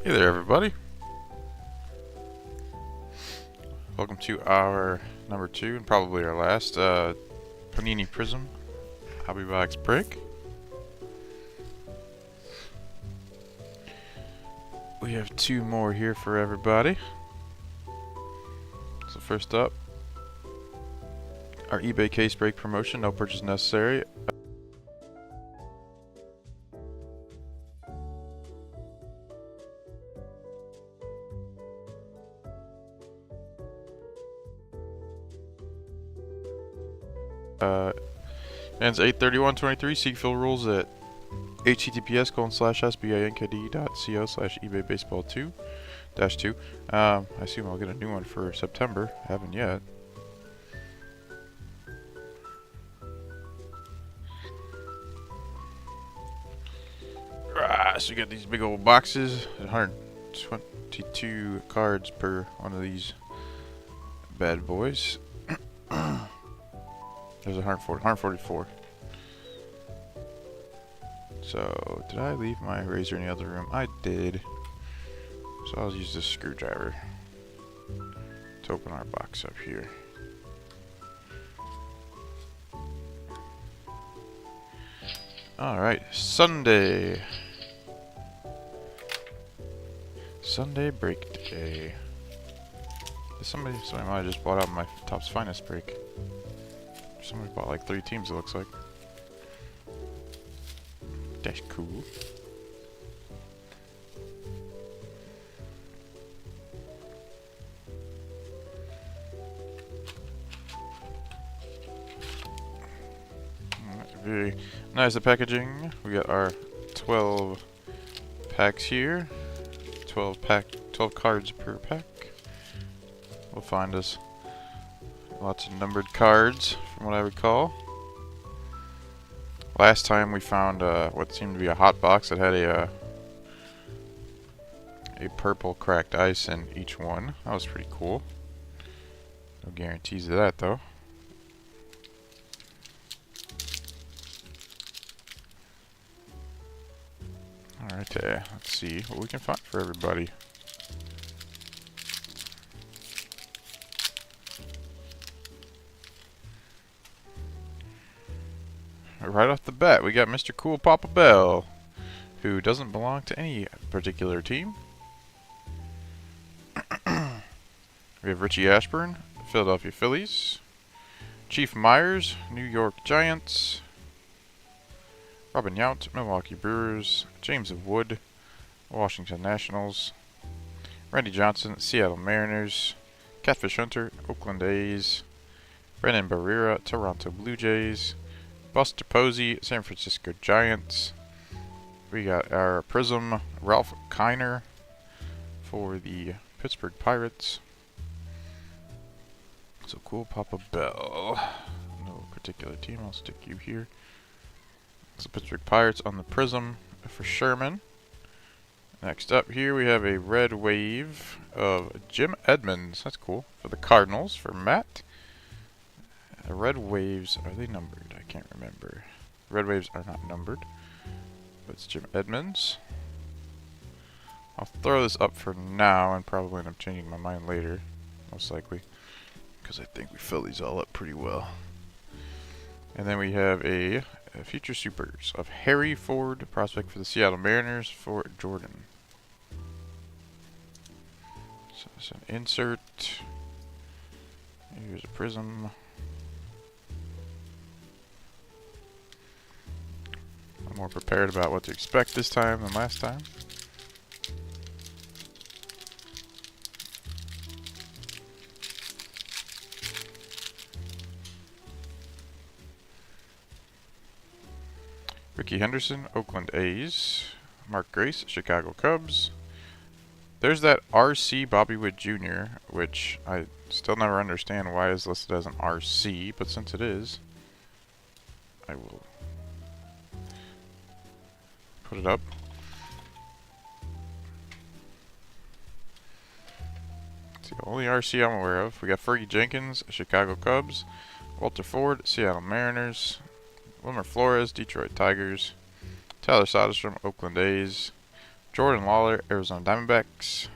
Hey there, everybody. Welcome to our number 2 and probably our last Panini Prizm Hobby Box break. We have 2 more here for everybody. So first up, our eBay case break promotion, no purchase necessary. Ends 8/31/23. See fill rules at https://binkd.co/ebaybaseball2-2. I assume I'll get a new one for September. I haven't yet. So you got these big old boxes, 122 cards per one of these bad boys. There's 144. So, did I leave my eraser in the other room? I did. So I'll use this screwdriver to open our box up here. Alright, Sunday break day. Somebody might have just bought out my Topps Finest break. Somebody bought like 3 teams, it looks like. That's cool. Very nice the packaging. We got our 12 packs here. 12 cards per pack. We'll find us lots of numbered cards from what I recall. Last time we found what seemed to be a hot box that had a purple cracked ice in each one. That was pretty cool. No guarantees of that though. Alright, let's see what we can find for everybody. Right off the bat, we got Mr. Cool Papa Bell, who doesn't belong to any particular team. We have Richie Ashburn, Philadelphia Phillies. Chief Myers, New York Giants. Robin Yount, Milwaukee Brewers. James Wood, Washington Nationals. Randy Johnson, Seattle Mariners. Catfish Hunter, Oakland A's. Brennan Barrera, Toronto Blue Jays. Buster Posey, San Francisco Giants. We got our Prizm, Ralph Kiner for the Pittsburgh Pirates. So Cool Papa Bell. No particular team, I'll stick you here. So Pittsburgh Pirates on the Prizm for Sherman. Next up here we have a red wave of Jim Edmonds. That's cool. For the Cardinals for Matt. The red waves, are they numbered? I can't remember. Red waves are not numbered. But it's Jim Edmonds. I'll throw this up for now and probably end up changing my mind later. Most likely. Because I think we fill these all up pretty well. And then we have a Future Supers of Harry Ford, prospect for the Seattle Mariners for Jordan. So it's an insert. Here's a Prizm. I'm more prepared about what to expect this time than last time. Ricky Henderson, Oakland A's. Mark Grace, Chicago Cubs. There's that RC Bobby Witt Jr., which I still never understand why it's listed as an RC, but since it is, I will put it up. It's the only RC I'm aware of. We got Fergie Jenkins, Chicago Cubs. Walter Ford, Seattle Mariners. Wilmer Flores, Detroit Tigers. Tyler Soderstrom, Oakland A's. Jordan Lawler, Arizona Diamondbacks.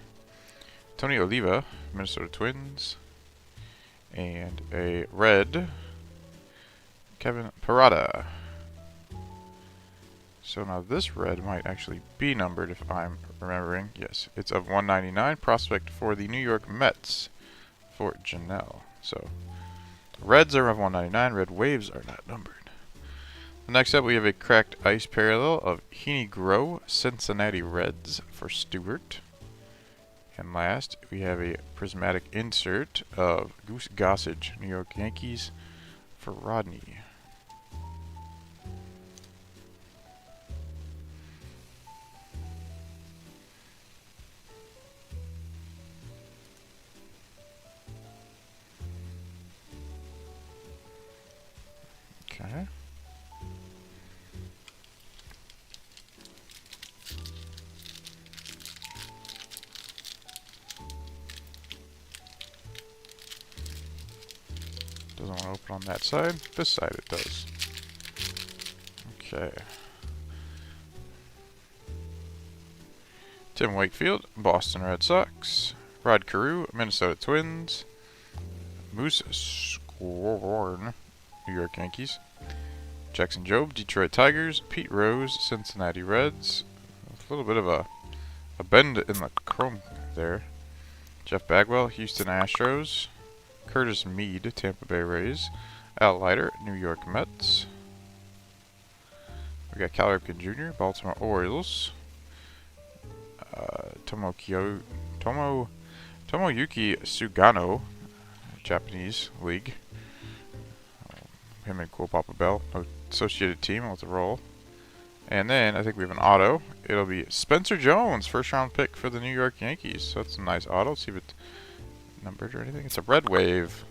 Tony Oliva, Minnesota Twins. And a red, Kevin Parada. So now this red might actually be numbered if I'm remembering. Yes, it's of 199, prospect for the New York Mets for Janelle. So reds are of 199, red waves are not numbered. Next up we have a cracked ice parallel of Heaney Grow, Cincinnati Reds for Stewart. And last we have a prismatic insert of Goose Gossage, New York Yankees for Rodney. Okay. Doesn't want to open on that side. This side it does. Okay. Tim Wakefield, Boston Red Sox. Rod Carew, Minnesota Twins. Moose Scorn, New York Yankees. Jackson Jobe, Detroit Tigers. Pete Rose, Cincinnati Reds. A little bit of a bend in the chrome there. Jeff Bagwell, Houston Astros. Curtis Mead, Tampa Bay Rays. Al Leiter, New York Mets. We got Cal Ripken Jr., Baltimore Orioles. Tomoyuki Sugano, Japanese League. Him and Cool Papa Bell, associated team with a roll. And then I think we have an auto. It'll be Spencer Jones, first round pick for the New York Yankees. So that's a nice auto. Let's see if it's numbered or anything. It's a red wave.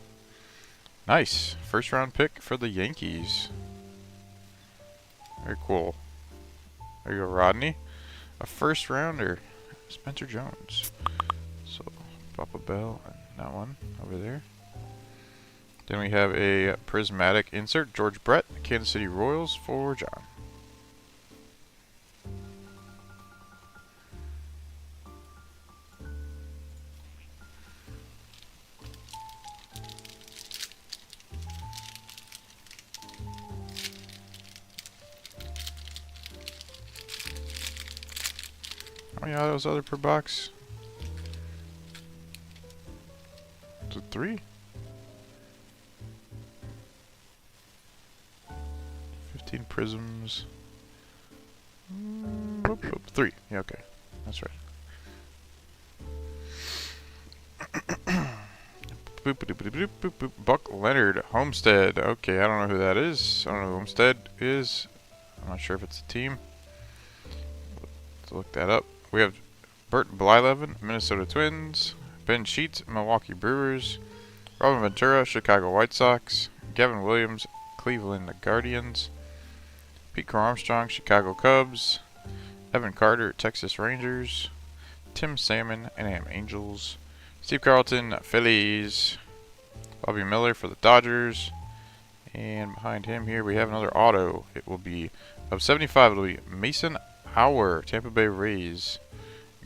Nice. First round pick for the Yankees. Very cool. There you go, Rodney. A first rounder. Spencer Jones. So Papa Bell and that one over there. Then we have a prismatic insert. George Brett, Kansas City Royals for John. How many autos are there per box? Is it 3? 15 prisms. 3. Yeah, okay. That's right. Buck Leonard, Homestead. Okay, I don't know who that is. I don't know who Homestead is. I'm not sure if it's a team. Let's look that up. We have Bert Blyleven, Minnesota Twins. Ben Sheets, Milwaukee Brewers. Robin Ventura, Chicago White Sox. Gavin Williams, Cleveland Guardians. Pete Crow Armstrong, Chicago Cubs. Evan Carter, Texas Rangers. Tim Salmon, Anaheim Angels. Steve Carlton, Phillies. Bobby Miller for the Dodgers. And behind him here we have another auto. It will be of 75. It'll be Mason Hour, Tampa Bay Rays.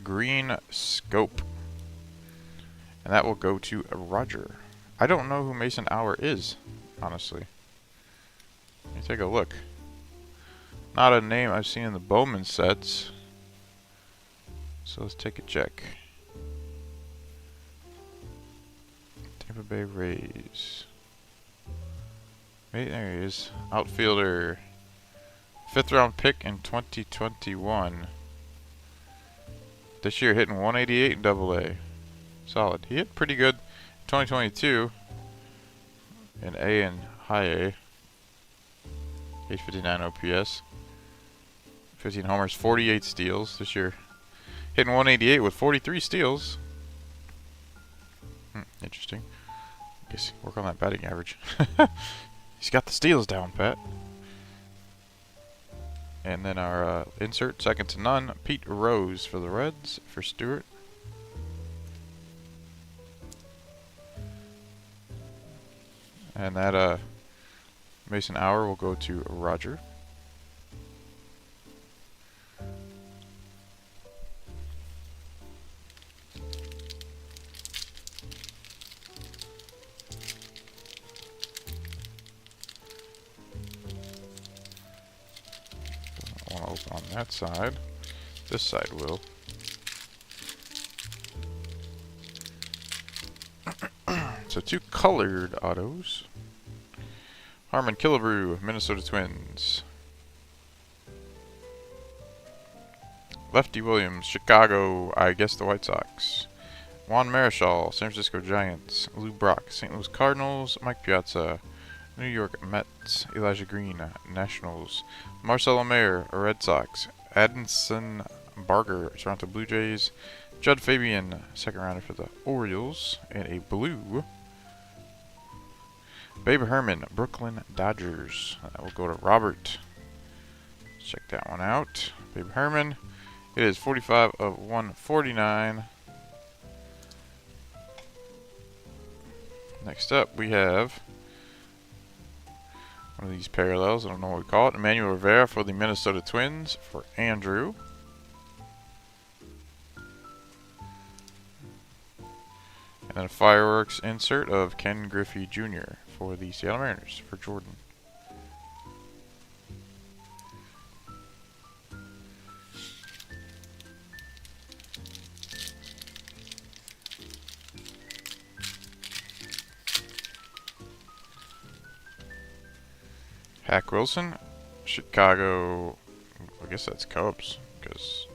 Green Scope. And that will go to Roger. I don't know who Mason Hour is, honestly. Let me take a look. Not a name I've seen in the Bowman sets. So let's take a check. Tampa Bay Rays. Hey, there he is. Outfielder. 5th round pick in 2021. This year hitting 188 in AA. Solid. He hit pretty good in 2022 in A and high A. 859 OPS. 15 homers, 48 steals this year. Hitting 188 with 43 steals. Interesting. Guess work on that batting average. He's got the steals down, Pat. And then our insert, second to none, Pete Rose for the Reds for Stewart. And that Mason Hour will go to Roger. that side. This side will. So 2 colored autos. Harmon Killebrew, Minnesota Twins. Lefty Williams, Chicago, I guess the White Sox. Juan Marichal, San Francisco Giants. Lou Brock, St. Louis Cardinals. Mike Piazza, New York Mets. Elijah Green, Nationals. Marcelo Mayer, Red Sox. Addison Barger, Toronto Blue Jays. Judd Fabian, second rounder for the Orioles. And a blue. Babe Herman, Brooklyn Dodgers. That will go to Robert. Let's check that one out. Babe Herman. It is 45 of 149. Next up, we have one of these parallels. I don't know what we call it. Emmanuel Rivera for the Minnesota Twins for Andrew. And then a fireworks insert of Ken Griffey Jr. for the Seattle Mariners for Jordan. Hack Wilson, Chicago, I guess that's Cubs, because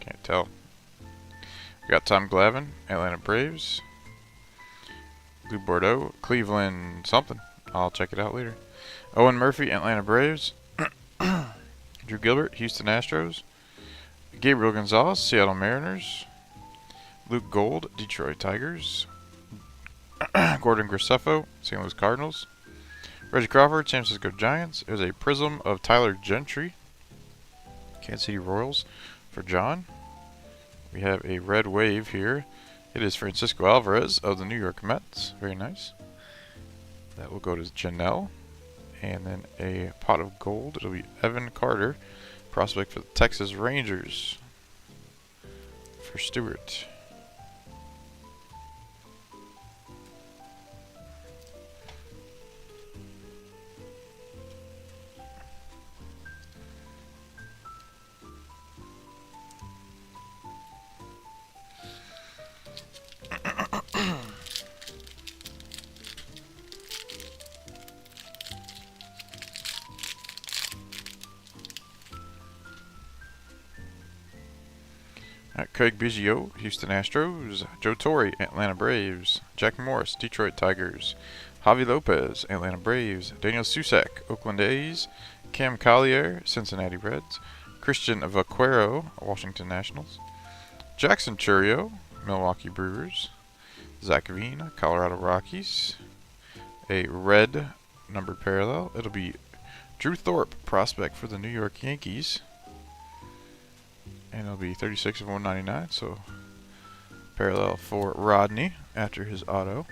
can't tell. We got Tom Glavine, Atlanta Braves. Lou Bordeaux, Cleveland something. I'll check it out later. Owen Murphy, Atlanta Braves. Drew Gilbert, Houston Astros. Gabriel Gonzalez, Seattle Mariners. Luke Gold, Detroit Tigers. Gordon Graceffo, St. Louis Cardinals. Reggie Crawford, San Francisco Giants. There's a Prizm of Tyler Gentry, Kansas City Royals for John. We have a red wave here. It is Francisco Alvarez of the New York Mets. Very nice. That will go to Janelle. And then a pot of gold. It'll be Evan Carter, prospect for the Texas Rangers for Stewart. Craig Biggio, Houston Astros. Joe Torre, Atlanta Braves. Jack Morris, Detroit Tigers. Javi Lopez, Atlanta Braves. Daniel Susac, Oakland A's. Cam Collier, Cincinnati Reds. Christian Vaquero, Washington Nationals. Jackson Churio, Milwaukee Brewers. Zach Veen, Colorado Rockies. A red numbered parallel. It'll be Drew Thorpe, prospect for the New York Yankees. And it'll be 36 of 199, so parallel for Rodney after his auto.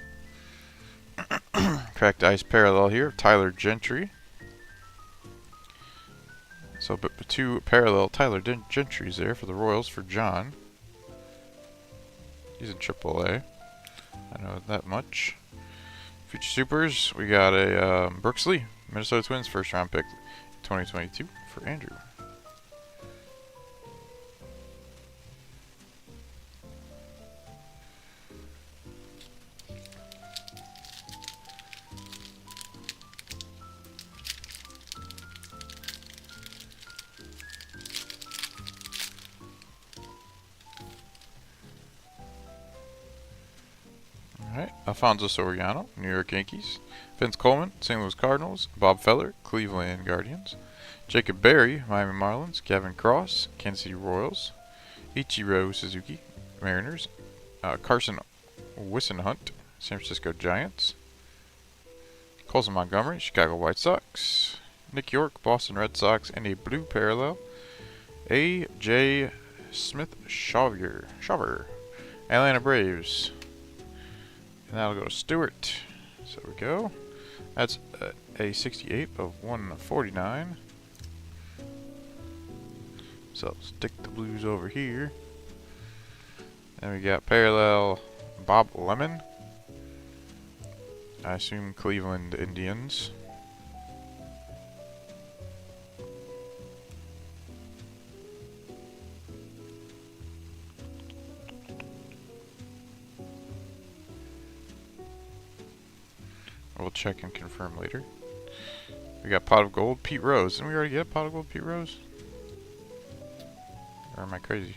Cracked ice parallel here, Tyler Gentry. So, but 2 parallel Tyler Gentrys there for the Royals for John. He's in AAA. I know that much. Future Supers, we got a Brooks Lee, Minnesota Twins first round pick 2022 for Andrew. Alright, Alfonso Soriano, New York Yankees. Vince Coleman, St. Louis Cardinals. Bob Feller, Cleveland Guardians. Jacob Berry, Miami Marlins. Gavin Cross, Kansas City Royals. Ichiro Suzuki, Mariners. Carson Wissenhunt, San Francisco Giants. Colson Montgomery, Chicago White Sox. Nick York, Boston Red Sox, and a blue parallel. A.J. Smith-Shawver, Atlanta Braves. And that'll go to Stewart. So there we go. That's a 68 of 149. So stick the blues over here. Then we got parallel Bob Lemon. I assume Cleveland Indians. We'll check and confirm later. We got Pot of Gold, Pete Rose. Didn't we already get Pot of Gold, Pete Rose? Or am I crazy?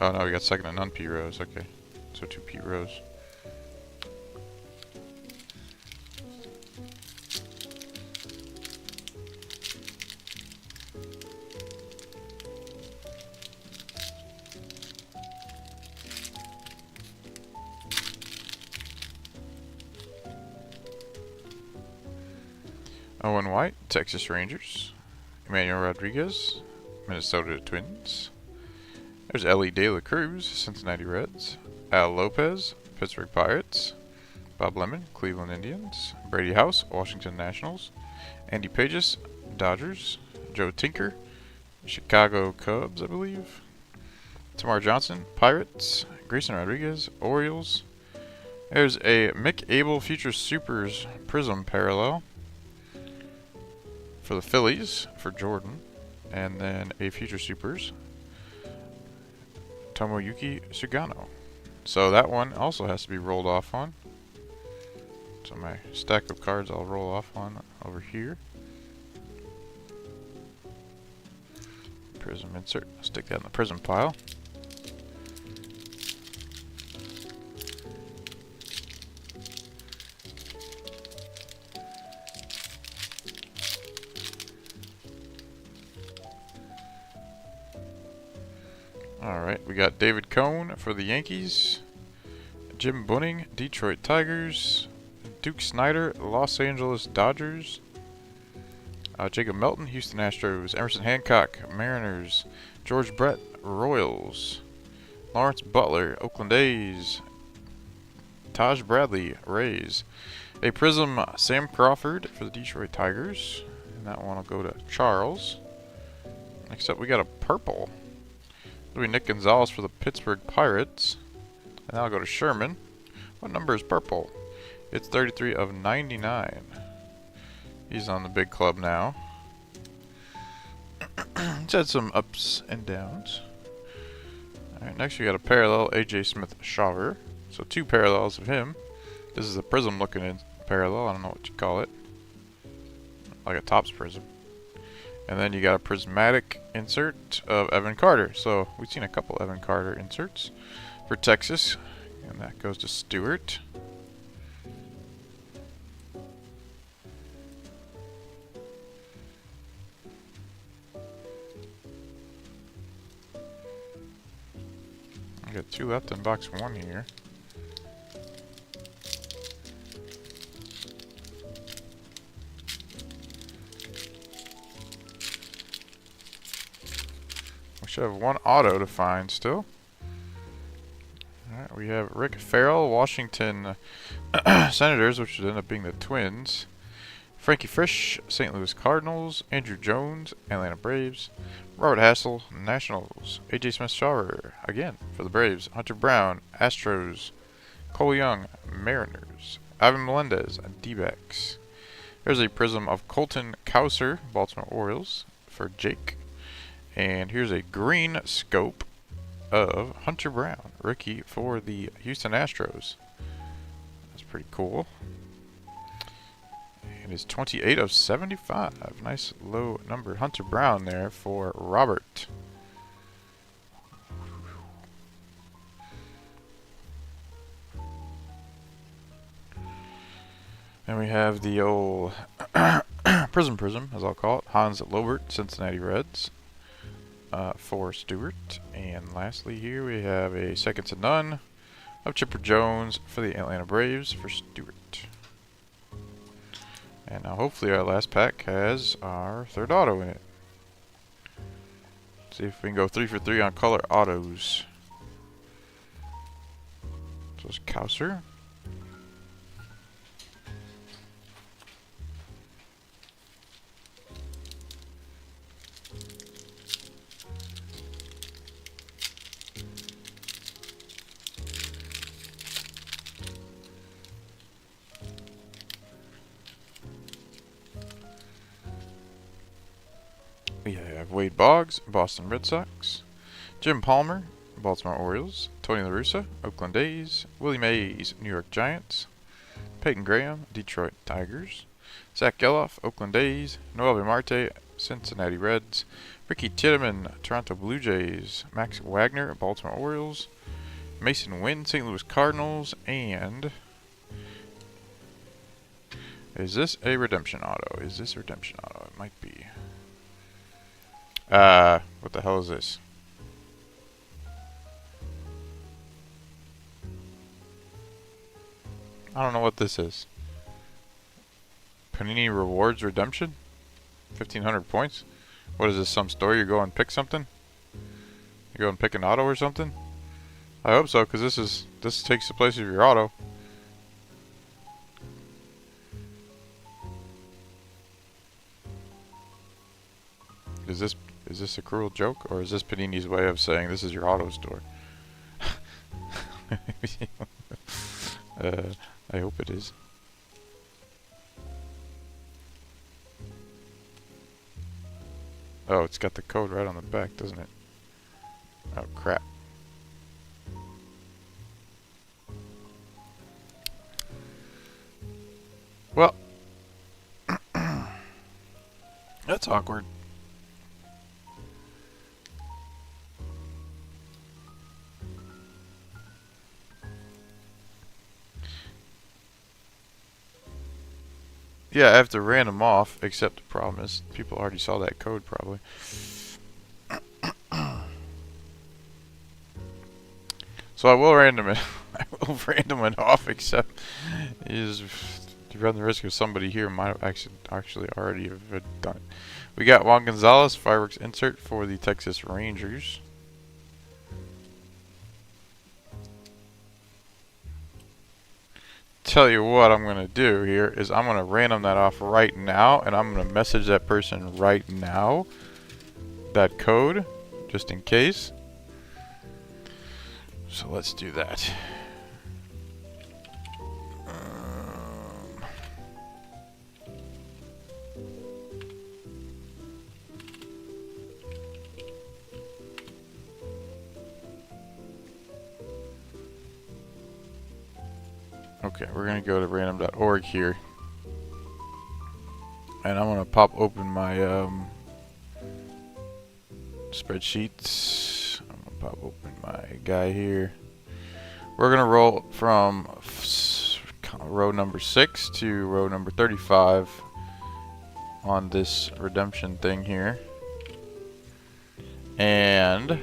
Oh no, we got second and none Pete Rose. Okay, so 2 Pete Rose. Owen White, Texas Rangers. Emmanuel Rodriguez, Minnesota Twins. There's Ellie De La Cruz, Cincinnati Reds. Al Lopez, Pittsburgh Pirates. Bob Lemon, Cleveland Indians. Brady House, Washington Nationals. Andy Pages, Dodgers. Joe Tinker, Chicago Cubs, I believe. Tamar Johnson, Pirates. Grayson Rodriguez, Orioles. There's a Mick Abel Future Supers Prizm parallel for the Phillies, for Jordan. And then a Future Supers, Tomoyuki Sugano. So that one also has to be rolled off on. So my stack of cards I'll roll off on over here. Prizm insert. Stick that in the Prizm pile. Alright, we got David Cone for the Yankees, Jim Bunning, Detroit Tigers, Duke Snyder, Los Angeles Dodgers, Jacob Melton, Houston Astros, Emerson Hancock, Mariners, George Brett, Royals, Lawrence Butler, Oakland A's, Taj Bradley, Rays, a Prizm Sam Crawford for the Detroit Tigers, and that one will go to Charles. Next up we got a purple. It'll be Nick Gonzalez for the Pittsburgh Pirates. And that'll go to Sherman. What number is purple? It's 33 of 99. He's on the big club now. He's had some ups and downs. Alright, next we got a parallel AJ Smith-Shawver. So 2 parallels of him. This is a Prizm looking parallel. I don't know what you call it. Like a Topps Prizm. And then you got a prismatic insert of Evan Carter. So we've seen a couple Evan Carter inserts for Texas. And that goes to Stewart. I got 2 left in box 1 here. We should have 1 auto to find still. Alright, we have Rick Farrell, Washington Senators, which would end up being the Twins. Frankie Frisch, St. Louis Cardinals. Andrew Jones, Atlanta Braves. Robert Hassel, Nationals. AJ Smith-Shawver, again, for the Braves. Hunter Brown, Astros. Cole Young, Mariners. Ivan Melendez, D-backs. There's a Prizm of Colton Cowser, Baltimore Orioles, for Jake. And here's a green scope of Hunter Brown, rookie for the Houston Astros. That's pretty cool. And it's 28 of 75. Nice low number. Hunter Brown there for Robert. And we have the old Prizm, as I'll call it. Hans Lobert, Cincinnati Reds. For Stewart. And lastly here we have a second to none of Chipper Jones for the Atlanta Braves for Stewart. And now hopefully our last pack has our 3rd auto in it. Let's see if we can go 3 for 3 on color autos. So it's Cowser. We have Wade Boggs, Boston Red Sox. Jim Palmer, Baltimore Orioles. Tony La Russa, Oakland A's. Willie Mays, New York Giants. Peyton Graham, Detroit Tigers. Zach Geloff, Oakland A's. Noel Marte, Cincinnati Reds. Ricky Tiedemann, Toronto Blue Jays. Max Wagner, Baltimore Orioles. Mason Wynn, St. Louis Cardinals. And is this a redemption auto? Is this a redemption auto? It might be. What the hell is this? I don't know what this is. Panini Rewards Redemption? 1,500 points? What is this, some store you go and pick something? You go and pick an auto or something? I hope so, because this takes the place of your auto. Is this a cruel joke, or is this Panini's way of saying this is your auto store? I hope it is. Oh, it's got the code right on the back, doesn't it? Oh, crap. Well, that's awkward. Yeah, I have to random off, except the problem is people already saw that code probably. So I will random it. I will random it off, except is to run the risk of somebody here might have actually already have done it. We got Juan Gonzalez, fireworks insert for the Texas Rangers. Tell you what I'm going to do here is I'm going to random that off right now, and I'm going to message that person right now that code, just in case. So let's do that. Okay, we're going to go to random.org here. And I'm going to pop open my spreadsheets. I'm going to pop open my guy here. We're going to roll from row number 6 to row number 35 on this redemption thing here. And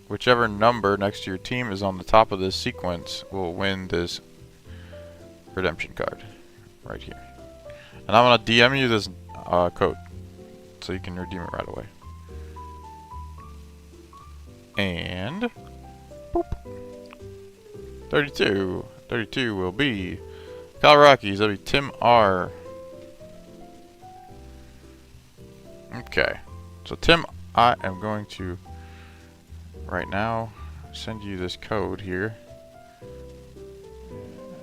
whichever number next to your team is on the top of this sequence will win this redemption card right here. And I'm going to DM you this code so you can redeem it right away. And boop. 32 will be Colorado Rockies. That'll be Tim R. Okay, so Tim, I am going to right now send you this code here.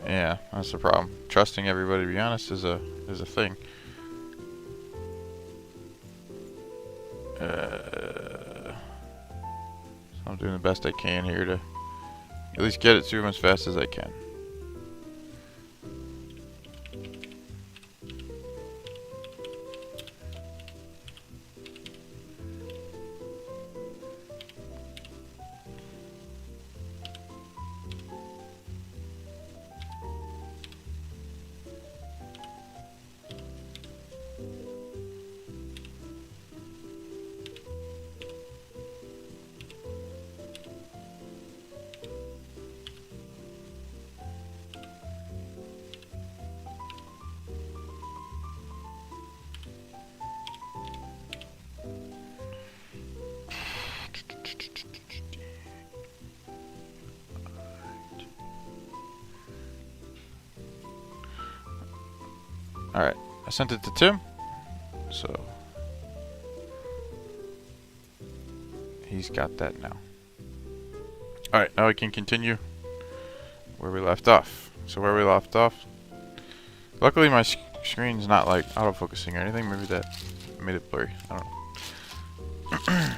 Yeah, that's the problem. Trusting everybody, to be honest, is a thing. So I'm doing the best I can here to at least get it to him as fast as I can. Alright, I sent it to Tim, so he's got that now. Alright, now we can continue where we left off. So where we left off, luckily my screen's not like autofocusing or anything, maybe that made it blurry, I don't know.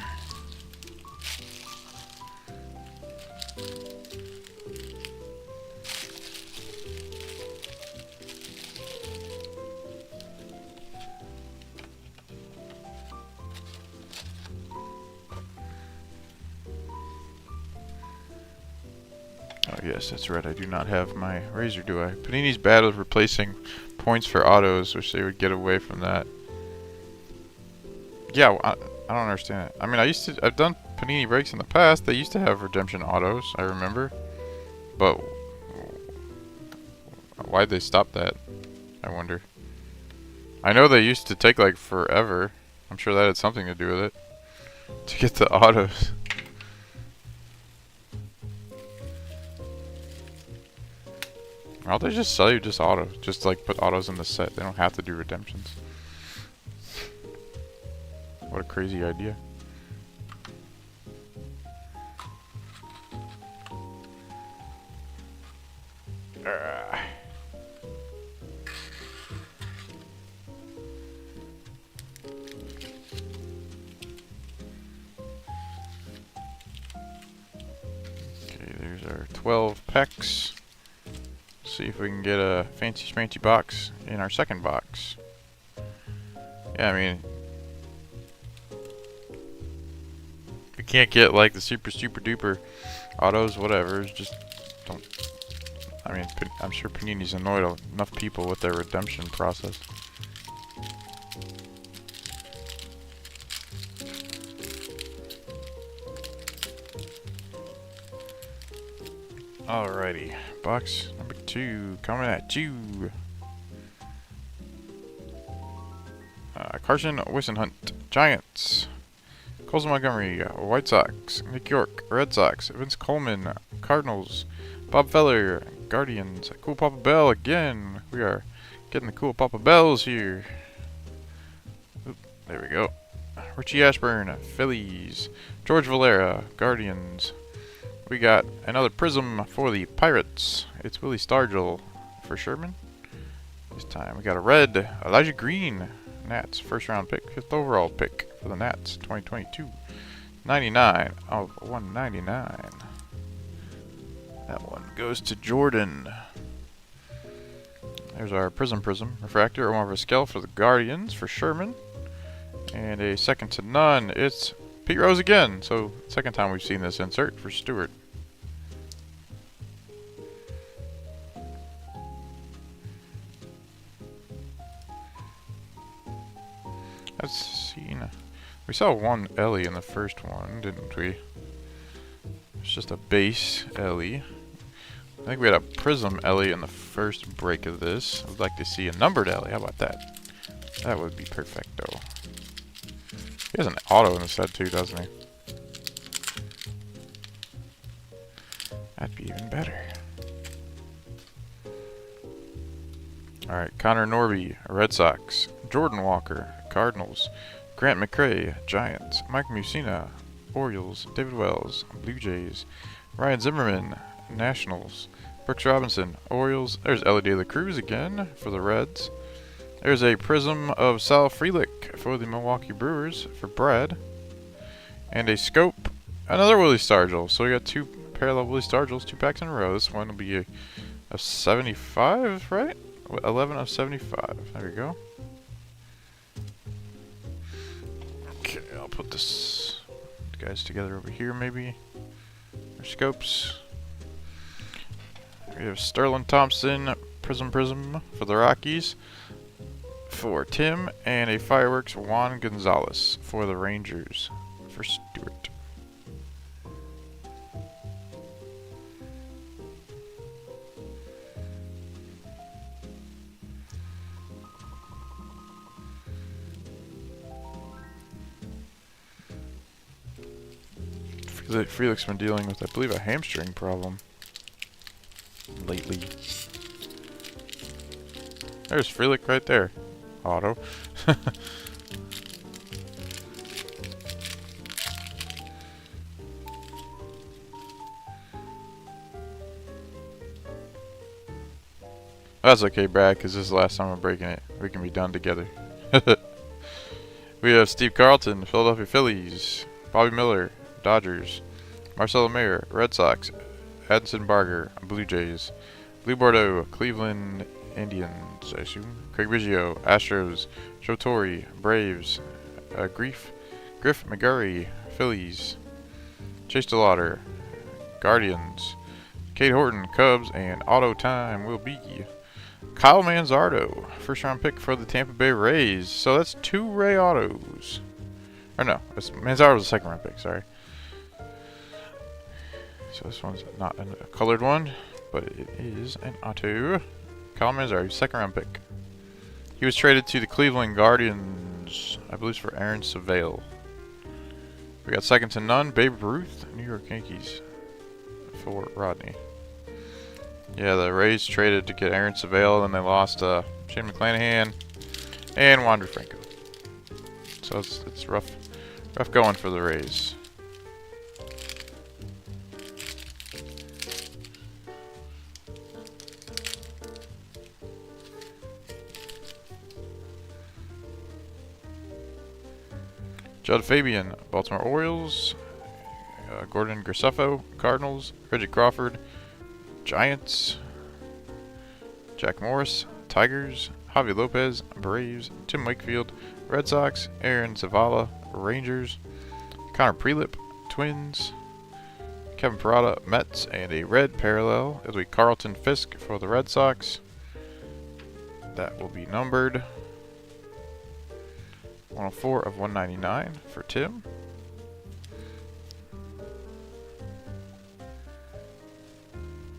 Yes, that's right. I do not have my razor, do I? Panini's bad at replacing points for autos. Wish they would get away from that. Yeah, well, I don't understand it. I mean, I've done Panini breaks in the past. They used to have redemption autos, I remember. But why'd they stop that? I wonder. I know they used to take like forever. I'm sure that had something to do with it. To get the autos. Why don't they just sell you just autos? Just like put autos in the set. They don't have to do redemptions. What a crazy idea. Okay, there's our 12 packs. See if we can get a fancy schmancy box in our second box. Yeah, I mean, we can't get like the super duper autos, whatever. Just don't. I mean, I'm sure Panini's annoyed enough people with their redemption process. Alrighty, box number 2 coming at you. Carson Wissenhunt, Giants. Colson Montgomery, White Sox. Nick York, Red Sox. Vince Coleman, Cardinals. Bob Feller, Guardians. Cool Papa Bell again. We are getting the cool Papa Bells here. Oop, there we go. Richie Ashburn, Phillies. George Valera, Guardians. We got another Prizm for the Pirates. It's Willie Stargell for Sherman. This time we got a red Elijah Green, Nats, first round pick, 5th overall pick for the Nats, 2022. 99 of 199. That one goes to Jordan. There's our Prizm refractor, Omar Vizquel for the Guardians for Sherman. And a second to none. It's Pete Rose again. So second time we've seen this insert for Stewart. I've seen. We saw one Ellie in the first one, didn't we? It's just a base Ellie. I think we had a Prizm Ellie in the first break of this. I'd like to see a numbered Ellie. How about that? That would be perfecto. He has an auto in his set too, doesn't he? That'd be even better. Alright, Connor Norby, Red Sox. Jordan Walker, Cardinals. Grant McCray, Giants. Mike Mussina, Orioles. David Wells, Blue Jays. Ryan Zimmerman, Nationals. Brooks Robinson, Orioles. There's Ellie De La Cruz again for the Reds. There's a Prizm of Sal Frelick for the Milwaukee Brewers for Brad. And a scope, another Willie Stargell. So we got two parallel Willie Stargells, 2 packs in a row. This one will be a 75, right? 11 of 75. There we go. Okay, I'll put this guys together over here maybe. Our scopes. We have Sterling Thompson, Prizm for the Rockies for Tim, and a Fireworks Juan Gonzalez for the Rangers for Stewart. Frelick's been dealing with, I believe, a hamstring problem lately. There's Frelick right there. Auto. That's okay, Brad, because this is the last time I'm breaking it. We can be done together. We have Steve Carlton, Philadelphia Phillies. Bobby Miller, Dodgers. Marcelo Mayer, Red Sox. Addison Barger, Blue Jays. Blue Bordeaux, Cleveland Indians, I assume. Craig Biggio, Astros. Joe Torre, Braves. Griff McGurry, Phillies. Chase DeLauder, Guardians. Kate Horton, Cubs, and auto time will be Kyle Manzardo, first round pick for the Tampa Bay Rays. So that's 2 Ray autos. Or no, Manzardo was a second round pick, sorry. So this one's not a colored one, but it is an auto. Kyle Manzardo, second round pick. He was traded to the Cleveland Guardians, I believe, for Aaron Savale. We got second to none, Babe Ruth, New York Yankees for Rodney. Yeah, the Rays traded to get Aaron Savale, and they lost Shane McClanahan and Wander Franco. So it's rough going for the Rays. Judd Fabian, Baltimore Orioles. Gordon Graceffo, Cardinals. Reggie Crawford, Giants. Jack Morris, Tigers. Javi Lopez, Braves. Tim Wakefield, Red Sox. Aaron Zavala, Rangers. Connor Prelip, Twins. Kevin Parada, Mets. And a red parallel. It'll be Carlton Fisk for the Red Sox. That will be numbered 104 of 199 for Tim.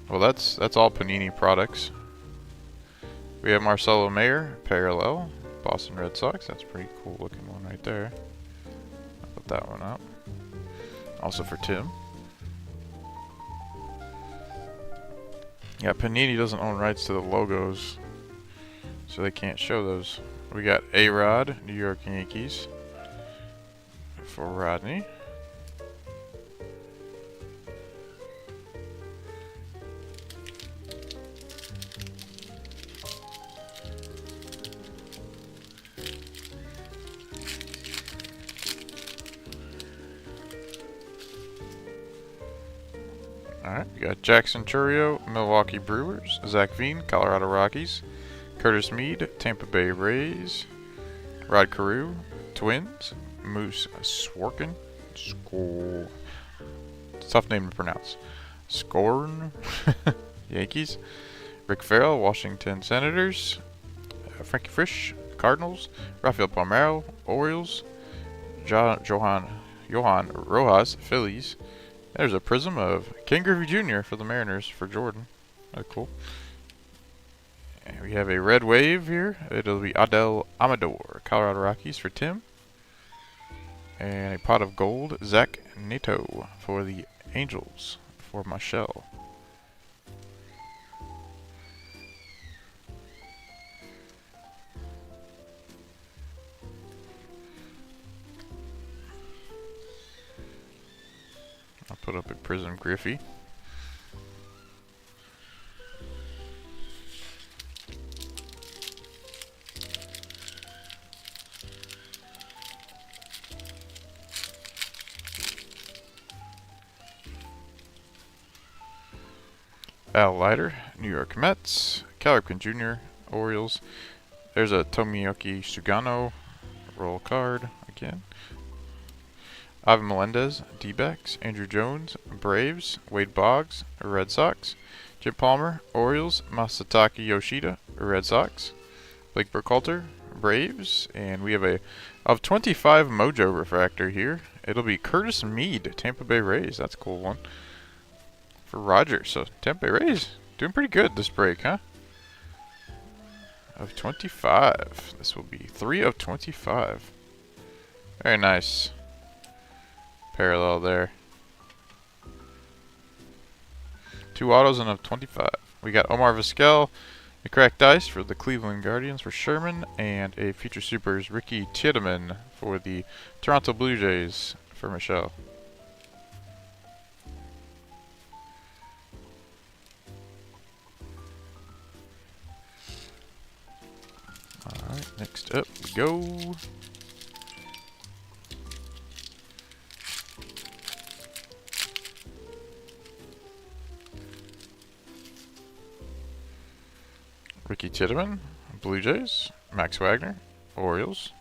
Well, that's all Panini products. We have Marcelo Mayer, parallel, Boston Red Sox. That's a pretty cool looking one right there. I'll put that one up. Also for Tim. Yeah, Panini doesn't own rights to the logos, so they can't show those. We got A-Rod, New York Yankees, for Rodney. Alright, we got Jackson Chourio, Milwaukee Brewers, Zach Veen, Colorado Rockies, Curtis Mead, Tampa Bay Rays, Rod Carew, Twins, Moose Sworkin, tough name to pronounce, Scorn, Yankees, Rick Farrell, Washington Senators, Frankie Frisch, Cardinals, Rafael Palmeiro, Orioles, Johan Rojas, Phillies. There's a Prizm of Ken Griffey Jr. for the Mariners for Jordan. That's cool. And we have a red wave here. It'll be Adel Amador, Colorado Rockies for Tim. And a pot of gold, Zach Neto for the Angels for Michelle. I'll put up a Prizm Griffey. Al Leiter, New York Mets. Cal Ripken Jr., Orioles. There's a Tomoyuki Sugano roll card again. Ivan Melendez, D-backs. Andrew Jones, Braves. Wade Boggs, Red Sox. Jim Palmer, Orioles. Masataka Yoshida, Red Sox. Blake Burkhalter, Braves. And we have a of 25 Mojo refractor here. It'll be Curtis Mead, Tampa Bay Rays. That's a cool one for Roger. So Tampa Bay Rays doing pretty good this break, huh? Of 25. This will be 3 of 25. Very nice. Parallel there. 2 autos and of 25. We got Omar Vizquel, a cracked dice for the Cleveland Guardians for Sherman, and a Future Supers Ricky Tiedemann for the Toronto Blue Jays for Michelle. Alright, next up we go. Ricky Tiedemann, Blue Jays. Max Wagner, Orioles.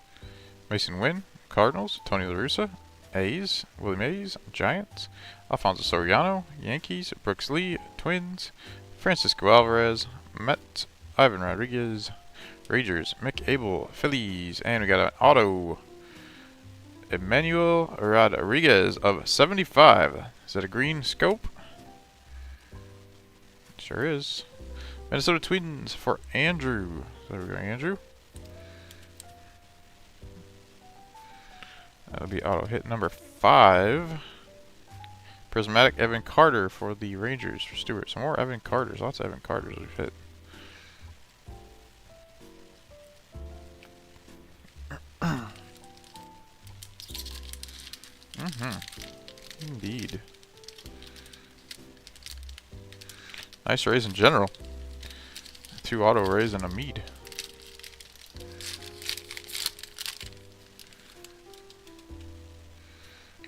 Mason Wynn, Cardinals. Tony La Russa, A's. Willie Mays, Giants. Alfonso Soriano, Yankees. Brooks Lee, Twins. Francisco Alvarez, Mets. Ivan Rodriguez, Rangers. Mick Abel, Phillies. And we got an auto. Emmanuel Rodriguez of 75. Is that a green scope? Sure is. Minnesota Twins for Andrew. There we go, Andrew. That'll be auto hit number 5. Prismatic Evan Carter for the Rangers for Stewart. Some more Evan Carters. Lots of Evan Carters we've hit. Indeed. Nice rays in general. 2 auto rays and a mead.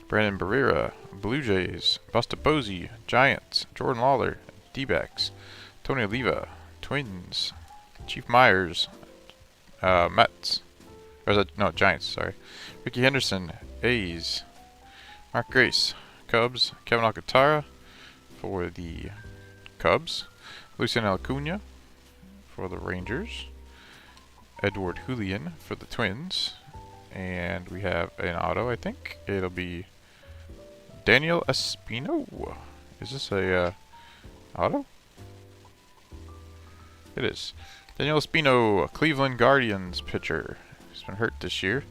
Brandon Barrera, Blue Jays. Busta Posey, Giants. Jordan Lawler, D-backs. Tony Oliva, Twins. Chief Myers, Mets. Or is that, no, Giants, sorry. Ricky Henderson, A's. Mark Grace, Cubs. Kevin Alcantara for the Cubs. Lucian Acuna for the Rangers. Edward Julian for the Twins. And we have an auto, I think. It'll be Daniel Espino. Is this a auto? It is. Daniel Espino, Cleveland Guardians pitcher. He's been hurt this year.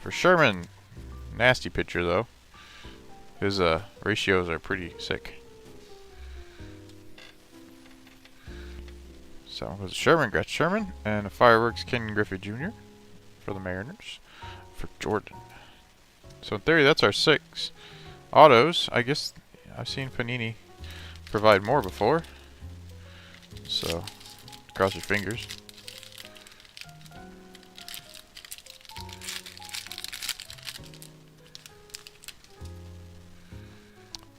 For Sherman, nasty pitcher though. His ratios are pretty sick. So it was Sherman, Gretsch Sherman, and a Fireworks Ken Griffey Jr. for the Mariners. For Jordan. So in theory, that's our 6 autos. I guess I've seen Panini provide more before. So cross your fingers.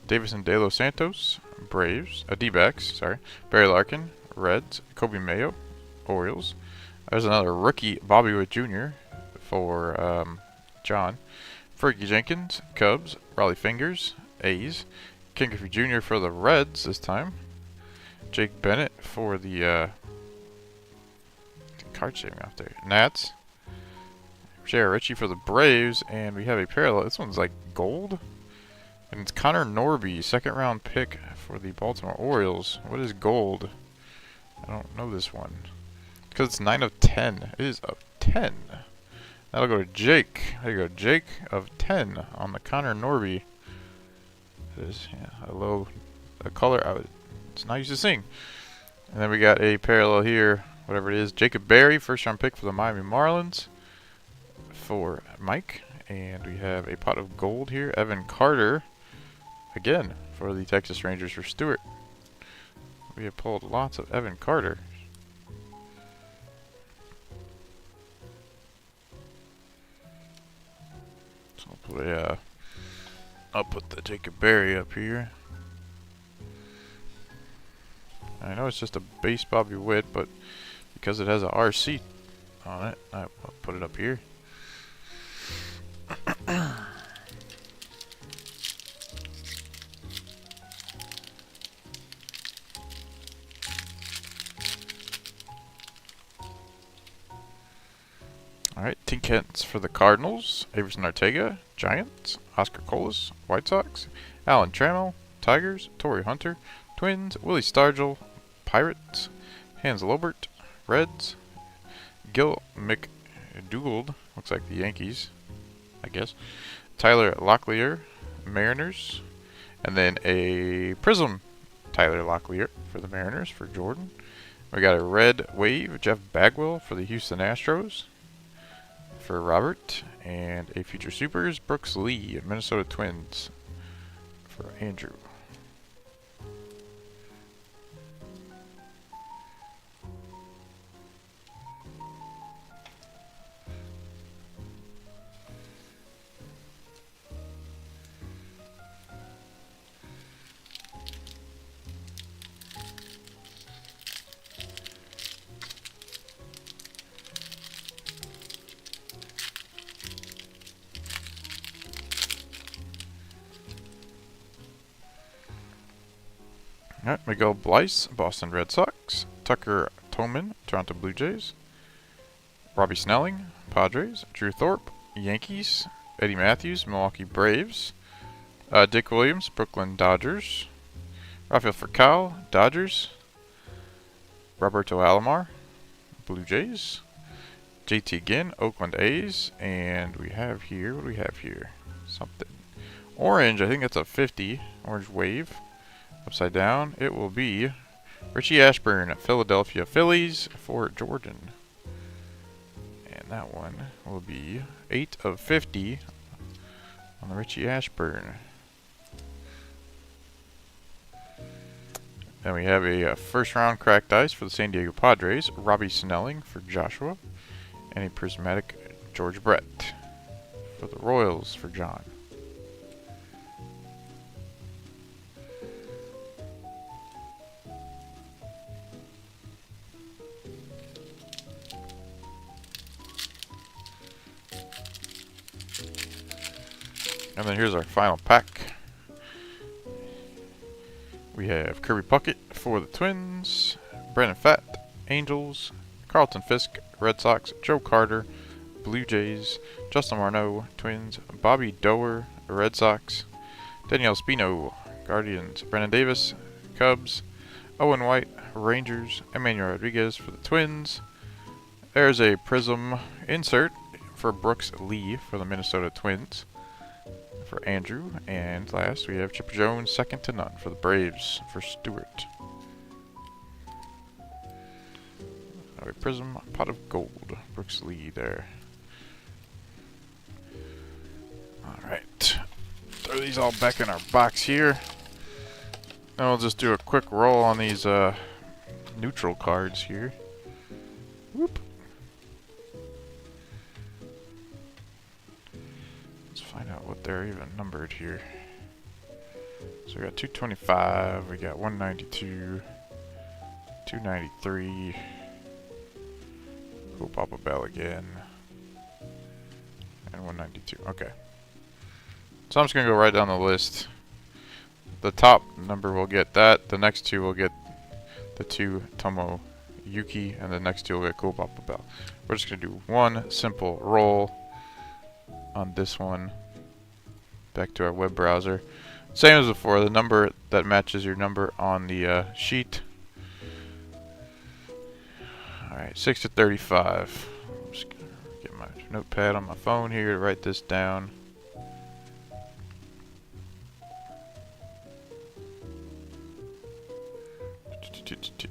Davison De Los Santos, Braves, D-backs, sorry. Barry Larkin, Reds. Kobe Mayo, Orioles. There's another rookie, Bobby Witt Jr. for John. Fergie Jenkins, Cubs. Raleigh Fingers, A's. Ken Griffey Jr. for the Reds this time. Jake Bennett for the card shaving off there. Nats. J.R. Ritchie for the Braves, and we have a parallel. This one's like gold. And it's Connor Norby, 2nd round pick for the Baltimore Orioles. What is gold? I don't know this one. Because it's 9 of 10. It is of 10. That'll go to Jake. There you go, Jake of 10 on the Connor Norby. It is a color it's not used to seeing. And then we got a parallel here, whatever it is. Jacob Berry, 1st round pick for the Miami Marlins for Mike. And we have a pot of gold here. Evan Carter, again, for the Texas Rangers for Stewart. We have pulled lots of Evan Carter. So I'll put the Jacob Berry up here. I know it's just a base Bobby Witt, but because it has a RC on it, I'll put it up here. Alright, Tink Hens for the Cardinals. Averson Ortega, Giants. Oscar Colas, White Sox. Alan Trammell, Tigers. Torrey Hunter, Twins. Willie Stargell, Pirates. Hans Lobert, Reds. Gil McDougald, looks like the Yankees, I guess. Tyler Locklear, Mariners. And then a Prizm, Tyler Locklear for the Mariners for Jordan. We got a red wave, Jeff Bagwell for the Houston Astros for Robert. And a Future Supers, Brooks Lee, Minnesota Twins for Andrew. Alright, Miguel Bleis, Boston Red Sox. Tucker Toman, Toronto Blue Jays. Robbie Snelling, Padres. Drew Thorpe, Yankees. Eddie Matthews, Milwaukee Braves. Dick Williams, Brooklyn Dodgers. Rafael Furcal, Dodgers. Roberto Alomar, Blue Jays. JT Ginn, Oakland A's. And we have here, what do we have here? Something. Orange, I think that's a 50. Orange Wave. Upside down, it will be Richie Ashburn, Philadelphia Phillies for Jordan. And that one will be 8 of 50 on the Richie Ashburn. Then we have a first round cracked ice for the San Diego Padres, Robbie Snelling for Joshua, and a prismatic George Brett for the Royals for John. And then here's our final pack. We have Kirby Puckett for the Twins, Brandon Pfaadt, Angels, Carlton Fisk, Red Sox, Joe Carter, Blue Jays, Justin Morneau, Twins, Bobby Doer, Red Sox, Danielle Spino, Guardians, Brandon Davis, Cubs, Owen White, Rangers, Emmanuel Rodriguez for the Twins. There's a Prizm insert for Brooks Lee for the Minnesota Twins. For Andrew, and last we have Chipper Jones, second to none for the Braves for Stewart. A Prizm pot of gold, Brooks Lee there. Alright, throw these all back in our box here. Then we'll just do a quick roll on these neutral cards here. Whoop. Find out what they're even numbered here. So we got 225, we got 192, 293. Go Papa Bell again. And 192. Okay. So I'm just gonna go right down the list. The top number will get that. The next two will get the 2 Tomo Yuki, and the next two will get Cool Papa Bell. We're just gonna do one simple roll on this one. Back to our web browser. Same as before, the number that matches your number on the sheet. Alright, 6 to 35. I'm just gonna get my notepad on my phone here to write this down.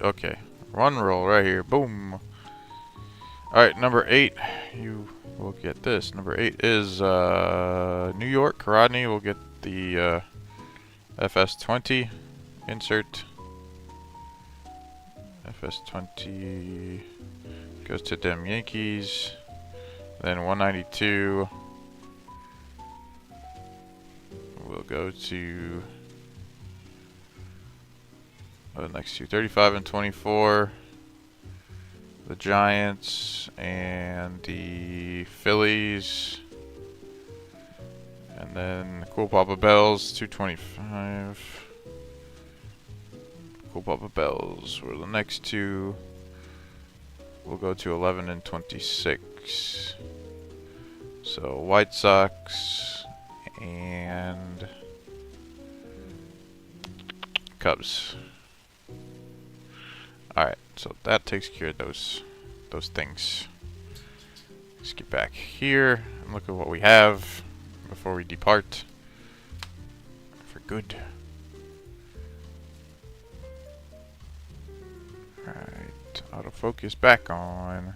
Okay, one roll right here. Boom. Alright, number 8. You will get this. Number 8 is New York. Rodney will get the FS20 insert. FS20 goes to them Yankees. Then 192 will go to the next two, 35 and 24. The Giants and the Phillies. And then Cool Papa Bells, 225. Cool Papa Bells were the next two. We'll go to 11 and 26. So White Sox and Cubs. Alright, so that takes care of those things. Let's get back here and look at what we have before we depart for good. Alright, autofocus back on.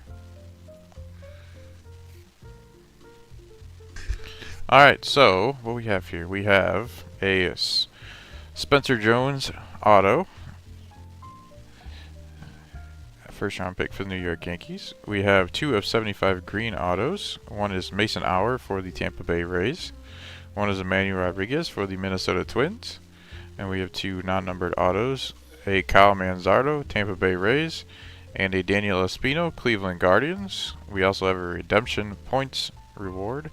Alright, so what we have here, we have a Spencer Jones auto. First round pick for the New York Yankees. We have 2 of 75 green autos. One is Mason Hour for the Tampa Bay Rays. One is Emmanuel Rodriguez for the Minnesota Twins. And we have 2 non-numbered autos. A Kyle Manzardo, Tampa Bay Rays. And a Daniel Espino, Cleveland Guardians. We also have a redemption points reward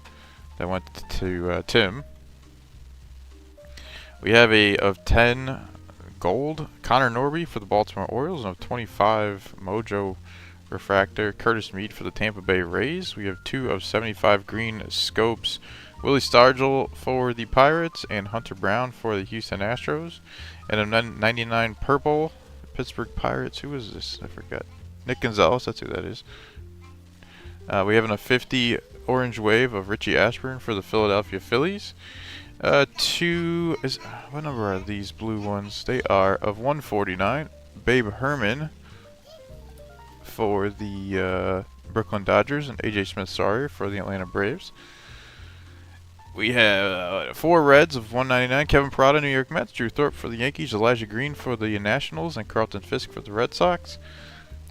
that went to Tim. We have a of 10 gold. Connor Norby for the Baltimore Orioles, and a 25 Mojo refractor. Curtis Mead for the Tampa Bay Rays. We have 2 of 75 green scopes. Willie Stargell for the Pirates, and Hunter Brown for the Houston Astros. And a 99 purple Pittsburgh Pirates. Who is this? I forgot. Nick Gonzalez, that's who that is. We have a 50 orange wave of Richie Ashburn for the Philadelphia Phillies. What number are these blue ones? They are of 149. Babe Herman for the Brooklyn Dodgers, and AJ Smith-Sawyer for the Atlanta Braves. We have 4 reds of 199. Kevin Parada, New York Mets. Drew Thorpe for the Yankees. Elijah Green for the Nationals, and Carlton Fisk for the Red Sox.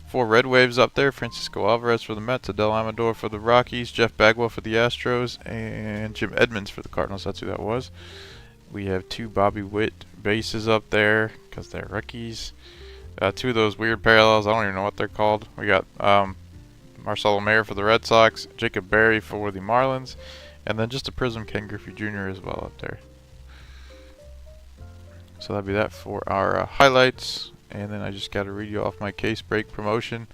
4 red waves up there. Francisco Alvarez for the Mets. Adele Amador for the Rockies. Jeff Bagwell for the Astros, and Jim Edmonds for the Cardinals. That's who that was. We have 2 Bobby Witt bases up there because they're rookies. 2 of those weird parallels. I don't even know what they're called. We got Marcelo Mayer for the Red Sox. Jacob Berry for the Marlins. And then just a Prizm Ken Griffey Jr. as well up there. So that'll be that for our highlights. And then I just got to read you off my case break promotion.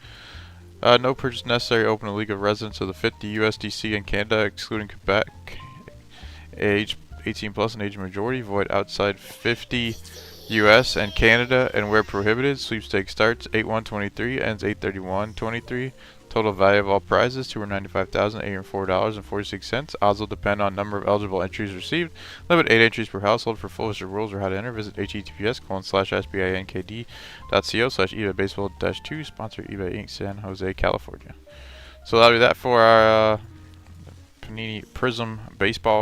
No purchase necessary. Open a league of residents of the 50 USDC in Canada, excluding Quebec. Age 18 plus and age majority. Void outside 50 US and Canada, and where prohibited. Sweepstakes starts 8/1/23, ends 8/31/23. Total value of all prizes $295,804.46. Odds will depend on number of eligible entries received. Limit 8 entries per household. For full list of rules or how to enter, visit https://sbinkd.co/eBay baseball-2. Sponsor eBay Inc. San Jose, California. So that'll be that for our Panini Prizm baseball